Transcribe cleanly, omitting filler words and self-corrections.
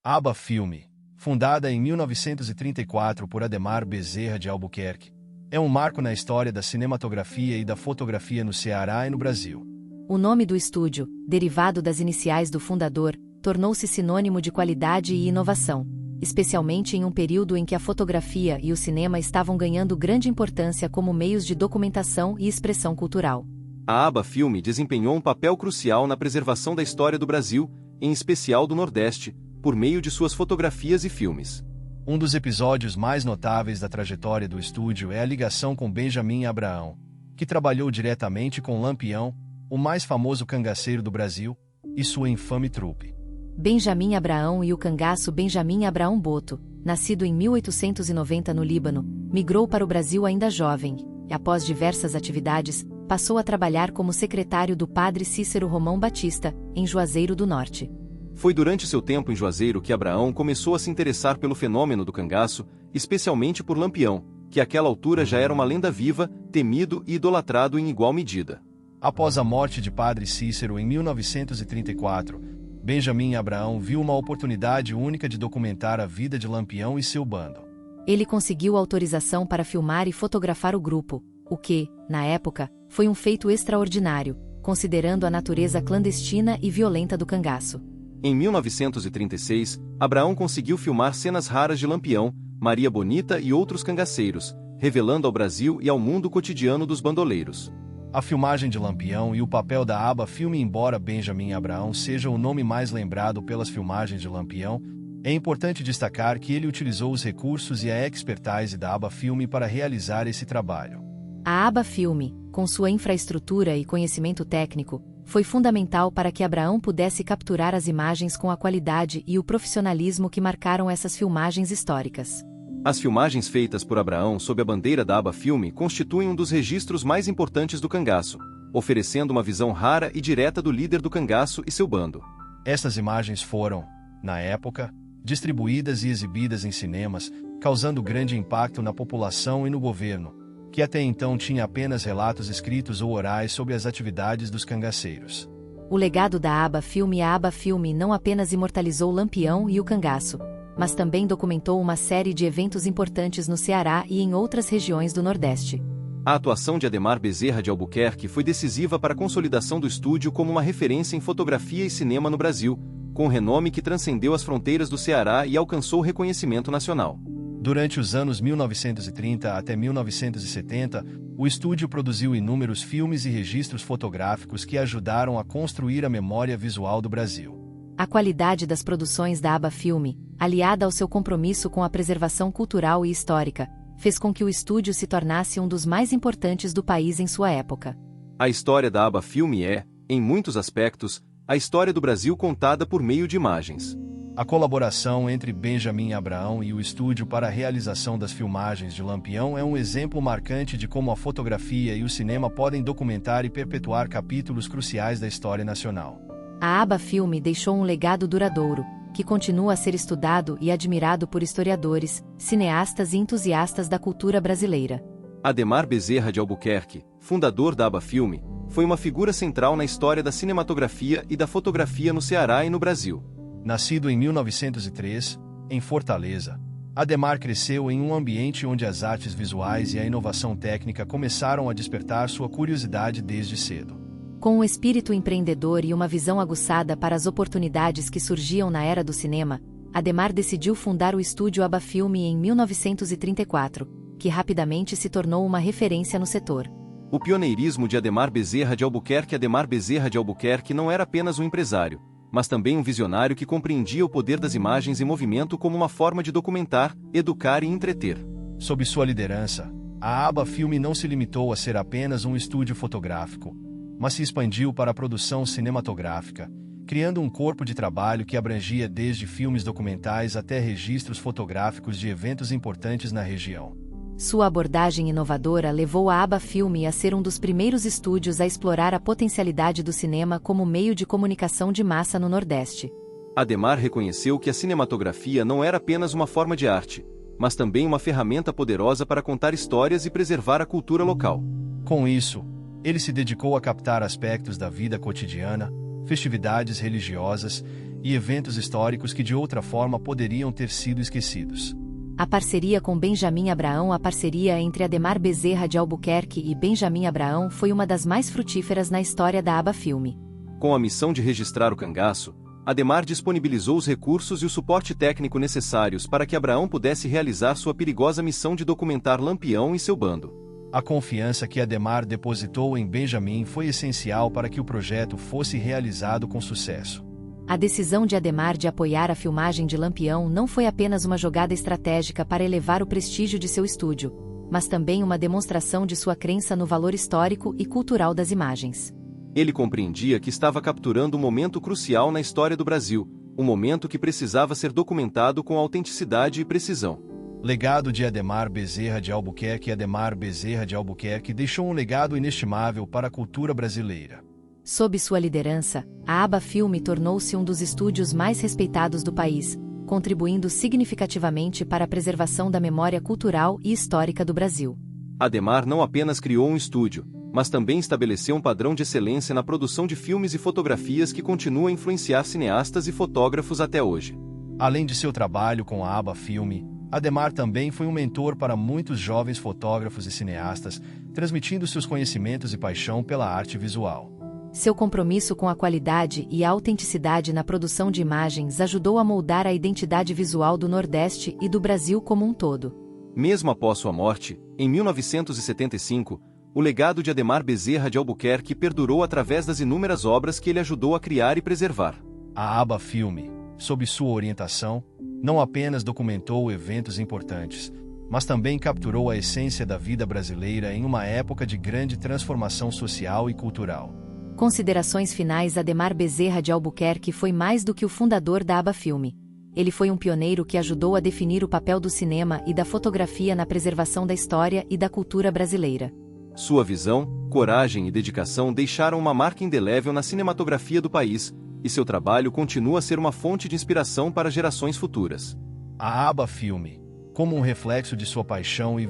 Aba Filme, fundada em 1934 por Adhemar Bezerra de Albuquerque, é um marco na história da cinematografia e da fotografia no Ceará e no Brasil. O nome do estúdio, derivado das iniciais do fundador, tornou-se sinônimo de qualidade e inovação, especialmente em um período em que a fotografia e o cinema estavam ganhando grande importância como meios de documentação e expressão cultural. A Aba Filme desempenhou um papel crucial na preservação da história do Brasil, em especial do Nordeste, por meio de suas fotografias e filmes. Um dos episódios mais notáveis da trajetória do estúdio é a ligação com Benjamin Abraão, que trabalhou diretamente com Lampião, o mais famoso cangaceiro do Brasil, e sua infame trupe. Benjamin Abraão e o cangaço Benjamin Abraão Boto, nascido em 1890 no Líbano, migrou para o Brasil ainda jovem, e após diversas atividades, passou a trabalhar como secretário do padre Cícero Romão Batista, em Juazeiro do Norte. Foi durante seu tempo em Juazeiro que Abraão começou a se interessar pelo fenômeno do cangaço, especialmente por Lampião, que àquela altura já era uma lenda viva, temido e idolatrado em igual medida. Após a morte de Padre Cícero em 1934, Benjamin Abraão viu uma oportunidade única de documentar a vida de Lampião e seu bando. Ele conseguiu autorização para filmar e fotografar o grupo, o que, na época, foi um feito extraordinário, considerando a natureza clandestina e violenta do cangaço. Em 1936, Abraão conseguiu filmar cenas raras de Lampião, Maria Bonita e outros cangaceiros, revelando ao Brasil e ao mundo o cotidiano dos bandoleiros. A filmagem de Lampião e o papel da Aba Filme. Embora Benjamin Abraão seja o nome mais lembrado pelas filmagens de Lampião, é importante destacar que ele utilizou os recursos e a expertise da Aba Filme para realizar esse trabalho. A Aba Filme, com sua infraestrutura e conhecimento técnico, foi fundamental para que Abraão pudesse capturar as imagens com a qualidade e o profissionalismo que marcaram essas filmagens históricas. As filmagens feitas por Abraão sob a bandeira da Aba Filme constituem um dos registros mais importantes do cangaço, oferecendo uma visão rara e direta do líder do cangaço e seu bando. Essas imagens foram, na época, distribuídas e exibidas em cinemas, causando grande impacto na população e no governo, que até então tinha apenas relatos escritos ou orais sobre as atividades dos cangaceiros. O legado da Aba Filme. A Aba Filme não apenas imortalizou Lampião e o cangaço, mas também documentou uma série de eventos importantes no Ceará e em outras regiões do Nordeste. A atuação de Adhemar Bezerra de Albuquerque foi decisiva para a consolidação do estúdio como uma referência em fotografia e cinema no Brasil, com renome que transcendeu as fronteiras do Ceará e alcançou reconhecimento nacional. Durante os anos 1930 até 1970, o estúdio produziu inúmeros filmes e registros fotográficos que ajudaram a construir a memória visual do Brasil. A qualidade das produções da Aba Filme, aliada ao seu compromisso com a preservação cultural e histórica, fez com que o estúdio se tornasse um dos mais importantes do país em sua época. A história da Aba Filme é, em muitos aspectos, a história do Brasil contada por meio de imagens. A colaboração entre Benjamin Abraão e o estúdio para a realização das filmagens de Lampião é um exemplo marcante de como a fotografia e o cinema podem documentar e perpetuar capítulos cruciais da história nacional. A Aba Filme deixou um legado duradouro, que continua a ser estudado e admirado por historiadores, cineastas e entusiastas da cultura brasileira. Adhemar Bezerra de Albuquerque, fundador da Aba Filme, foi uma figura central na história da cinematografia e da fotografia no Ceará e no Brasil. Nascido em 1903, em Fortaleza, Adhemar cresceu em um ambiente onde as artes visuais e a inovação técnica começaram a despertar sua curiosidade desde cedo. Com um espírito empreendedor e uma visão aguçada para as oportunidades que surgiam na era do cinema, Adhemar decidiu fundar o estúdio Aba Filme em 1934, que rapidamente se tornou uma referência no setor. O pioneirismo de Adhemar Bezerra de Albuquerque. Adhemar Bezerra de Albuquerque não era apenas um empresário, mas também um visionário que compreendia o poder das imagens em movimento como uma forma de documentar, educar e entreter. Sob sua liderança, a Aba Filme não se limitou a ser apenas um estúdio fotográfico, mas se expandiu para a produção cinematográfica, criando um corpo de trabalho que abrangia desde filmes documentais até registros fotográficos de eventos importantes na região. Sua abordagem inovadora levou a Aba Filme a ser um dos primeiros estúdios a explorar a potencialidade do cinema como meio de comunicação de massa no Nordeste. Adhemar reconheceu que a cinematografia não era apenas uma forma de arte, mas também uma ferramenta poderosa para contar histórias e preservar a cultura local. Com isso, ele se dedicou a captar aspectos da vida cotidiana, festividades religiosas e eventos históricos que de outra forma poderiam ter sido esquecidos. A parceria com Benjamin Abraão. A parceria entre Ademar Bezerra de Albuquerque e Benjamin Abraão foi uma das mais frutíferas na história da Aba Filme. Com a missão de registrar o cangaço, Ademar disponibilizou os recursos e o suporte técnico necessários para que Abraão pudesse realizar sua perigosa missão de documentar Lampião e seu bando. A confiança que Ademar depositou em Benjamin foi essencial para que o projeto fosse realizado com sucesso. A decisão de Ademar de apoiar a filmagem de Lampião não foi apenas uma jogada estratégica para elevar o prestígio de seu estúdio, mas também uma demonstração de sua crença no valor histórico e cultural das imagens. Ele compreendia que estava capturando um momento crucial na história do Brasil, um momento que precisava ser documentado com autenticidade e precisão. Legado de Ademar Bezerra de Albuquerque. Ademar Bezerra de Albuquerque deixou um legado inestimável para a cultura brasileira. Sob sua liderança, a Aba Filme tornou-se um dos estúdios mais respeitados do país, contribuindo significativamente para a preservação da memória cultural e histórica do Brasil. Ademar não apenas criou um estúdio, mas também estabeleceu um padrão de excelência na produção de filmes e fotografias que continua a influenciar cineastas e fotógrafos até hoje. Além de seu trabalho com a Aba Filme, Ademar também foi um mentor para muitos jovens fotógrafos e cineastas, transmitindo seus conhecimentos e paixão pela arte visual. Seu compromisso com a qualidade e a autenticidade na produção de imagens ajudou a moldar a identidade visual do Nordeste e do Brasil como um todo. Mesmo após sua morte, em 1975, o legado de Ademar Bezerra de Albuquerque perdurou através das inúmeras obras que ele ajudou a criar e preservar. A Aba Filme, sob sua orientação, não apenas documentou eventos importantes, mas também capturou a essência da vida brasileira em uma época de grande transformação social e cultural. Considerações finais. Ademar Bezerra de Albuquerque foi mais do que o fundador da Aba Filme. Ele foi um pioneiro que ajudou a definir o papel do cinema e da fotografia na preservação da história e da cultura brasileira. Sua visão, coragem e dedicação deixaram uma marca indelével na cinematografia do país, e seu trabalho continua a ser uma fonte de inspiração para gerações futuras. A Aba Filme, como um reflexo de sua paixão e